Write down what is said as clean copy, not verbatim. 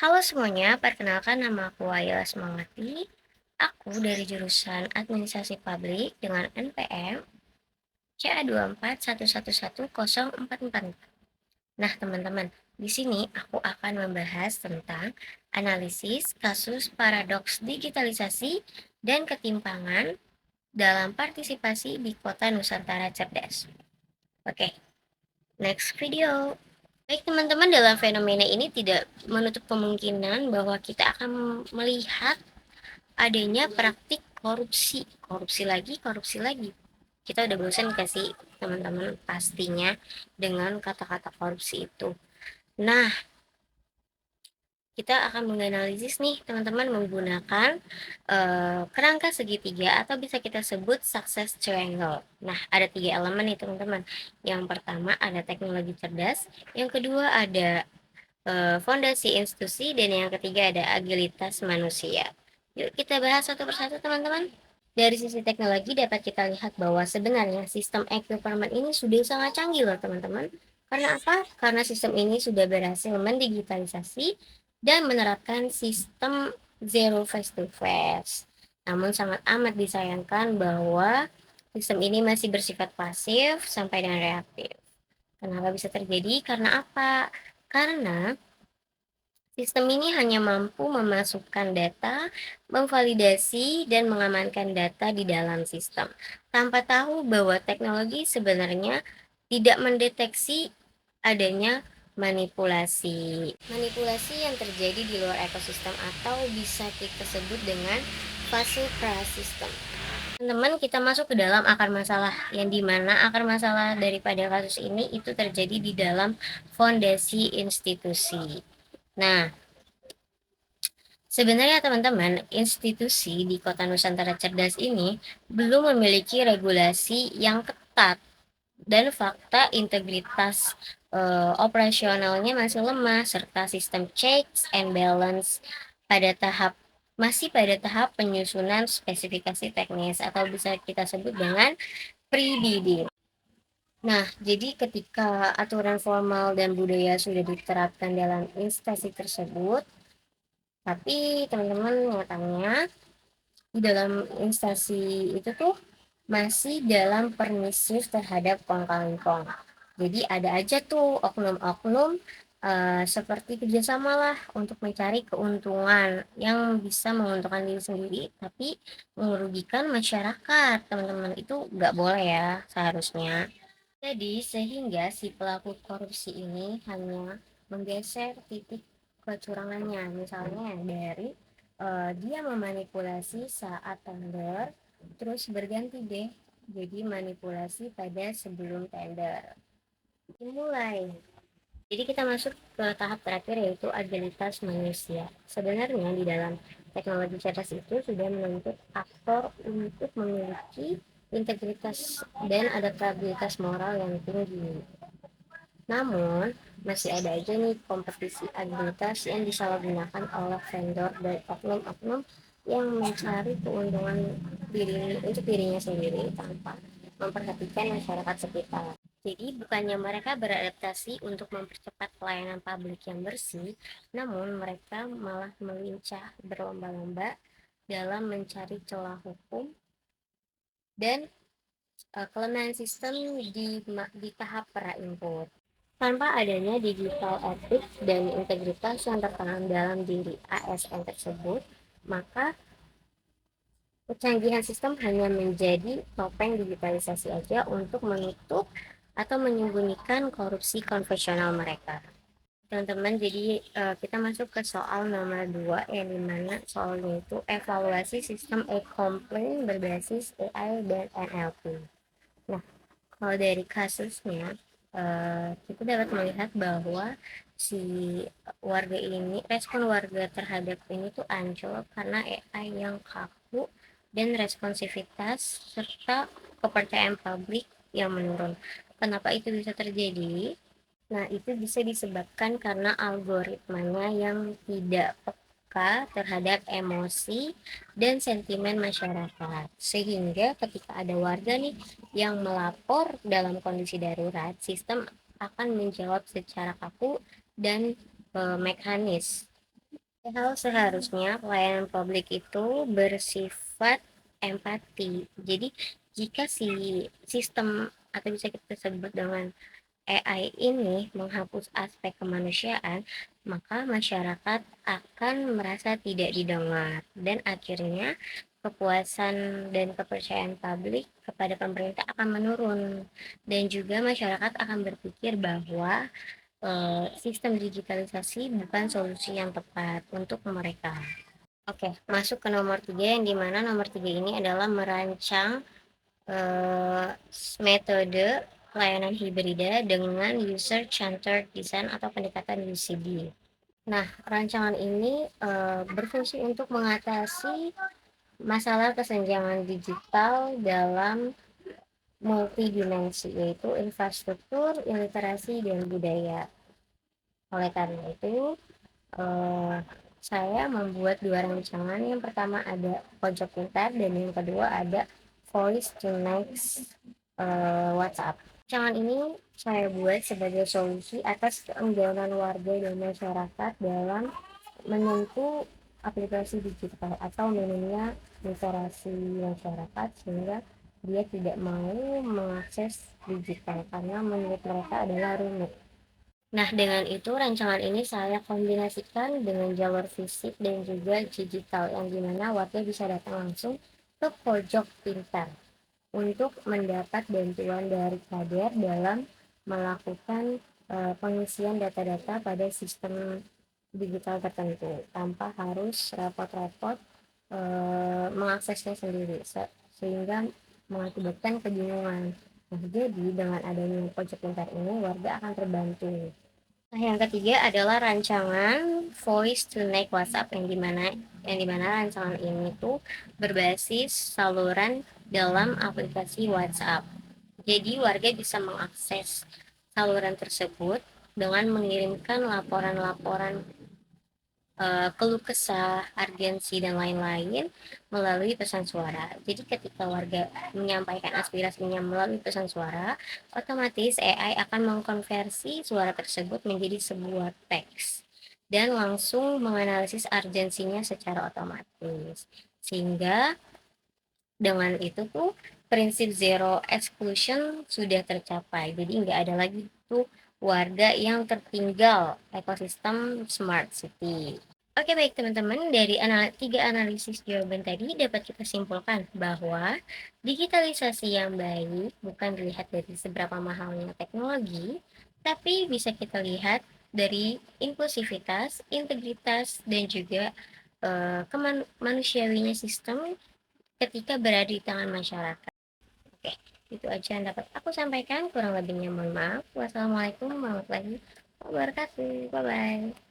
Halo semuanya, perkenalkan nama aku Ayla Semangati. Aku dari jurusan Administrasi Publik dengan NPM CA24111044. Nah, teman-teman, di sini aku akan membahas tentang analisis kasus paradoks digitalisasi dan ketimpangan dalam partisipasi di Kota Nusantara Cerdas. Oke, next video. Baik teman-teman, dalam fenomena ini tidak menutup kemungkinan bahwa kita akan melihat adanya praktik korupsi, korupsi lagi. Kita udah bosan gak sih teman-teman pastinya dengan kata-kata korupsi itu. Nah, kita akan menganalisis nih teman-teman menggunakan kerangka segitiga atau bisa kita sebut success triangle. Nah, ada tiga elemen nih teman-teman. Yang pertama ada teknologi cerdas, yang kedua ada fondasi institusi, dan yang ketiga ada agilitas manusia. Yuk kita bahas satu persatu teman-teman. Dari sisi teknologi dapat kita lihat bahwa sebenarnya sistem e-government ini sudah sangat canggih loh teman-teman. Karena apa? Karena sistem ini sudah berhasil mendigitalisasi dan menerapkan sistem zero face to face. Namun sangat amat disayangkan bahwa sistem ini masih bersifat pasif sampai dengan reaktif. Kenapa bisa terjadi? Karena apa? Karena sistem ini hanya mampu memasukkan data, memvalidasi, dan mengamankan data di dalam sistem, tanpa tahu bahwa teknologi sebenarnya tidak mendeteksi adanya manipulasi. Manipulasi yang terjadi di luar ekosistem atau bisa kita sebut dengan fase prasistem. Teman-teman, kita masuk ke dalam akar masalah, yang dimana akar masalah daripada kasus ini itu terjadi di dalam fondasi institusi. Nah, sebenarnya teman-teman, institusi di Kota Nusantara Cerdas ini belum memiliki regulasi yang ketat dan fakta integritas operasionalnya masih lemah serta sistem checks and balance pada tahap masih pada tahap penyusunan spesifikasi teknis atau bisa kita sebut dengan pre-bidding. Nah, jadi ketika aturan formal dan budaya sudah diterapkan dalam instansi tersebut, tapi teman-teman nyatanya di dalam instansi itu tuh masih dalam permisif terhadap kong kali kong. Jadi ada aja tuh oknum-oknum seperti kerjasama lah untuk mencari keuntungan yang bisa menguntungkan diri sendiri, tapi merugikan masyarakat. Teman-teman itu nggak boleh ya seharusnya. Jadi sehingga si pelaku korupsi ini hanya menggeser titik kecurangannya, misalnya dari dia memanipulasi saat tender, terus berganti deh jadi manipulasi pada sebelum tender. Dimulai. Jadi kita masuk ke tahap terakhir yaitu agilitas manusia. Sebenarnya di dalam teknologi cerdas itu sudah menuntut aktor untuk memiliki integritas dan adaptabilitas moral yang tinggi. Namun, masih ada aja nih kompetisi agilitas yang disalahgunakan oleh vendor dan oknum-oknum yang mencari keuntungan untuk dirinya sendiri tanpa memperhatikan masyarakat sekitar. Jadi bukannya mereka beradaptasi untuk mempercepat pelayanan publik yang bersih, namun mereka malah melincah berlomba-lomba dalam mencari celah hukum dan kelemahan sistem di tahap pra-input. Tanpa adanya digital ethics dan integritas yang tertanam dalam diri ASN tersebut, maka kecanggihan sistem hanya menjadi topeng digitalisasi aja untuk menutup atau menyembunyikan korupsi konvensional mereka. Teman-teman, jadi kita masuk ke soal nomor 2 yang dimana soalnya itu evaluasi sistem e-complaint berbasis AI dan NLP. Nah, kalau dari kasusnya, kita dapat melihat bahwa si warga ini, respon warga terhadap ini tuh anjlok karena AI yang kaku dan responsivitas serta kepercayaan publik yang menurun. Kenapa itu bisa terjadi? Nah, itu bisa disebabkan karena algoritmanya yang tidak peka terhadap emosi dan sentimen masyarakat. Sehingga ketika ada warga nih yang melapor dalam kondisi darurat, sistem akan menjawab secara kaku dan mekanis. Hal seharusnya pelayanan publik itu bersifat empati. Jadi jika si sistem atau bisa kita sebut dengan AI ini menghapus aspek kemanusiaan, maka masyarakat akan merasa tidak didengar dan akhirnya kepuasan dan kepercayaan publik kepada pemerintah akan menurun dan juga masyarakat akan berpikir bahwa sistem digitalisasi bukan solusi yang tepat untuk mereka. Oke, masuk ke nomor 3 yang dimana nomor 3 ini adalah merancang eh, metode pelayanan hibrida dengan user centered design atau pendekatan UCD. Nah, rancangan ini berfungsi untuk mengatasi masalah kesenjangan digital dalam multidimensi, yaitu infrastruktur, literasi, dan budaya. Oleh karena itu, eh, saya membuat dua rancangan. Yang pertama ada pojok pintar dan yang kedua ada voice to next WhatsApp. Rancangan ini saya buat sebagai solusi atas keengganan warga dan masyarakat dalam menyentuh aplikasi digital atau minimnya literasi masyarakat sehingga dia tidak mau mengakses digital karena menurut mereka adalah rumit. Nah, dengan itu rancangan ini saya kombinasikan dengan jalur fisik dan juga digital yang dimana warga bisa datang langsung ke pojok pintar untuk mendapat bantuan dari kader dalam melakukan pengisian data-data pada sistem digital tertentu tanpa harus repot-repot mengaksesnya sendiri sehingga mengakibatkan kebingungan. Nah, jadi dengan adanya pojok pintar ini warga akan terbantu. Nah, yang ketiga adalah rancangan voice to next WhatsApp yang dimana rancangan ini tuh berbasis saluran dalam aplikasi WhatsApp. Jadi warga bisa mengakses saluran tersebut dengan mengirimkan laporan-laporan keluh kesah, urgensi dan lain-lain melalui pesan suara. Jadi ketika warga menyampaikan aspirasinya melalui pesan suara, otomatis AI akan mengkonversi suara tersebut menjadi sebuah teks dan langsung menganalisis urgensinya secara otomatis. Sehingga dengan itu tuh prinsip zero exclusion sudah tercapai. Jadi nggak ada lagi tuh warga yang tertinggal ekosistem smart city. Oke, baik teman-teman, dari tiga analisis jawaban tadi dapat kita simpulkan bahwa digitalisasi yang baik bukan dilihat dari seberapa mahalnya teknologi, tapi bisa kita lihat dari inklusivitas, integritas, dan juga kemanusiawinya sistem ketika berada di tangan masyarakat. Oke, itu aja yang dapat aku sampaikan. Kurang lebihnya mohon maaf. Wassalamualaikum warahmatullahi wabarakatuh. Bye-bye.